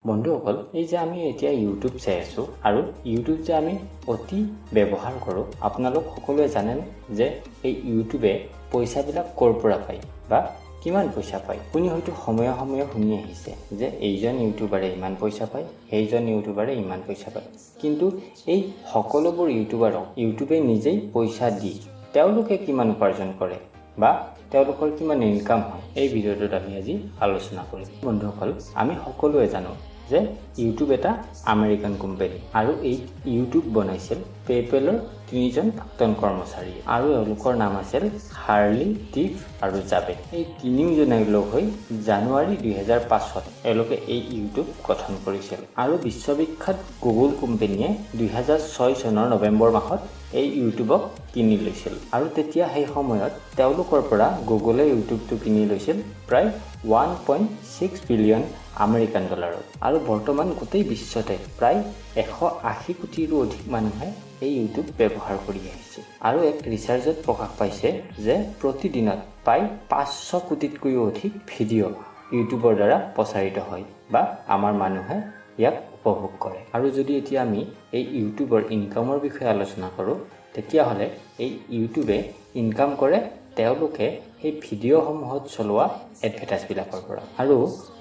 বন্ধুসকল এই যে আমি এতিয়া ইউটিউব চাই আছো আৰু ইউটিউব যে আমি অতি ব্যৱহাৰ কৰো আপোনালোক সকলোৱে জানেন যে এই ইউটিউবে পইচাবিলাক কৰ পৰা পায় বা কিমান পইচা পায় আপুনি হয়তো সময়ে সময়ে শুনি আহিছে যে এইজন ইউটিউবাৰে ইমান পইচা পায় সেইজন ইউটিউবাৰে ইমান পইচা পায় কিন্তু এই সকলোবোৰ ইউটিউবাৰক ইউটিউবে নিজেই পইচা দি তেওঁলোকে কিমান উপাৰ্জন কৰে বা তেওঁলোকৰ কিমান ইনকাম হয় এই ভিডিঅ'টোত আমি আজি আলোচনা কৰিম বন্ধুসকল আমি সকলোৱে জানো যে ইউটিউব এটা আমেৰিকান কোম্পানী আৰু এই ইউটিউব বনাইছিল পেপেলৰ তিনিজন প্ৰাক্তন কৰ্মচাৰী আৰু এওঁলোকৰ নাম আছিল হাৰ্লি টিফ আৰু জাবে এই তিনিজনে লগ হৈ জানুৱাৰী 2005ত এওঁলোকে এই ইউটিউব গঠন কৰিছিল আৰু বিশ্ববিখ্যাত গুগল কোম্পানীয়ে 2006 চনৰ নৱেম্বৰ মাহত এই ইউটিউবক কিনি লৈছিল আৰু তেতিয়া সেই সময়ত তেওঁলোকৰ পৰা গুগলে ইউটিউবটো কিনি লৈছিল প্ৰায় 1.6 বিলিয়ন আমেৰিকান ডলাৰত আৰু বৰ্তমান গোটেই বিশ্বতে প্ৰায় 180 কোটিৰো অধিক মানুহে এই ইউটিউব ব্যৱহাৰ কৰি আহিছে আৰু এক ৰিচাৰ্জত প্ৰকাশ পাইছে যে প্ৰতিদিনত প্ৰায় 500 কোটিতকৈও অধিক ভিডিঅ' ইউটিউবৰ দ্বাৰা প্ৰচাৰিত হয় বা আমাৰ মানুহে ইয়াক উপভোগ কৰে আৰু যদি এতিয়া আমি এই ইউটিউবৰ ইনকামৰ বিষয়ে আলোচনা কৰোঁ তেতিয়াহ'লে এই ইউটিউবে ইনকাম কৰে তেওঁলোকে সেই ভিডিঅ'সমূহত চলোৱা এডভাৰটাইজবিলাকৰ পৰা আৰু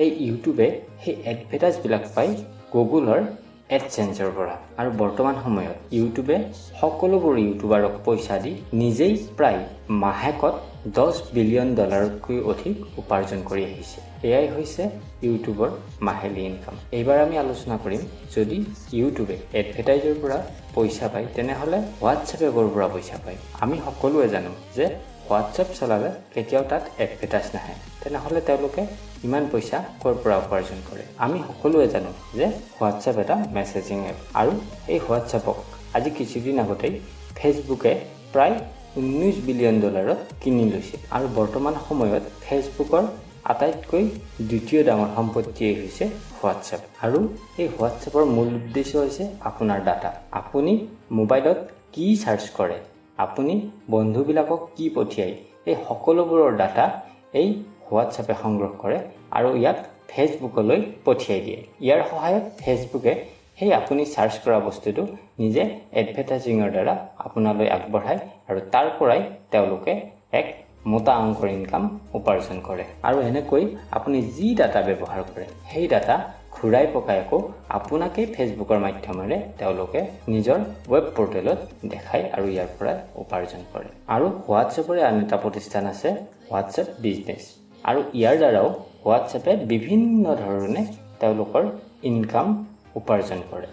এই ইউটিউবে সেই এডভাৰটাইজবিলাক পায় গুগলৰ এডচেঞ্চৰ পৰা আৰু বৰ্তমান সময়ত ইউটিউবে সকলোবোৰ ইউটিউবাৰক পইচা দি নিজেই প্ৰায় মাহেকত 10 বিলিয়ন ডলাৰতকৈ অধিক উপাৰ্জন কৰি আহিছে এয়াই হৈছে ইউটিউবৰ মাহেলী ইনকাম এইবাৰ আমি আলোচনা কৰিম যদি ইউটিউবে এডভাৰটাইজৰ পৰা পইচা পায় তেনেহ'লে হোৱাটছএপে ক'ৰ পৰা পইচা পায় আমি সকলোৱে জানো যে হোৱাটছএপ চলালে কেতিয়াও তাত এডভাৰটাইজ নাহে তেনেহ'লে তেওঁলোকে ইমান পইচা ক'ৰ পৰা উপাৰ্জন কৰে আমি সকলোৱে জানো যে হোৱাটছএপ এটা মেছেজিং এপ আৰু এই হোৱাটছএপক আজি কিছুদিন আগতেই ফেচবুকে প্ৰায় 19 বিলিয়ন ডলাৰত কিনি লৈছে আৰু বৰ্তমান সময়ত ফেচবুকৰ আটাইতকৈ দ্বিতীয় ডাঙৰ সম্পত্তিয়ে হৈছে হোৱাটছএপ আৰু এই হোৱাটছএপৰ মূল উদ্দেশ্য হৈছে আপোনাৰ ডাটা আপুনি মোবাইলত কি চাৰ্চ কৰে আপুনি বন্ধুবিলাকক কি পঠিয়ায় এই সকলোবোৰৰ ডাটা এই হোৱাটছএপে সংগ্ৰহ কৰে আৰু ইয়াক ফেচবুকলৈ পঠিয়াই দিয়ে ইয়াৰ সহায়ত ফেচবুকে সেই আপুনি চাৰ্চ কৰা বস্তুটো নিজে এডভাৰটাইজিঙৰ দ্বাৰা আপোনালৈ আগবঢ়ায় আৰু তাৰ পৰাই তেওঁলোকে এক মোটা অংকৰ ইনকাম উপাৰ্জন কৰে আৰু এনেকৈ আপুনি যি ডাটা ব্যৱহাৰ কৰে সেই ডাটা ঘূৰাই পকাই আকৌ আপোনাকে ফেচবুকৰ মাধ্যমেৰে তেওঁলোকে নিজৰ ৱেব পৰ্টেলত দেখায় আৰু ইয়াৰ পৰা উপাৰ্জন কৰে আৰু হোৱাটছএপৰে আন এটা প্ৰতিষ্ঠান আছে হোৱাটছএপ বিজনেছ আৰু ইয়াৰ দ্বাৰাও হোৱাটছএপে বিভিন্ন ধৰণে তেওঁলোকৰ ইনকাম উপাৰ্জন কৰে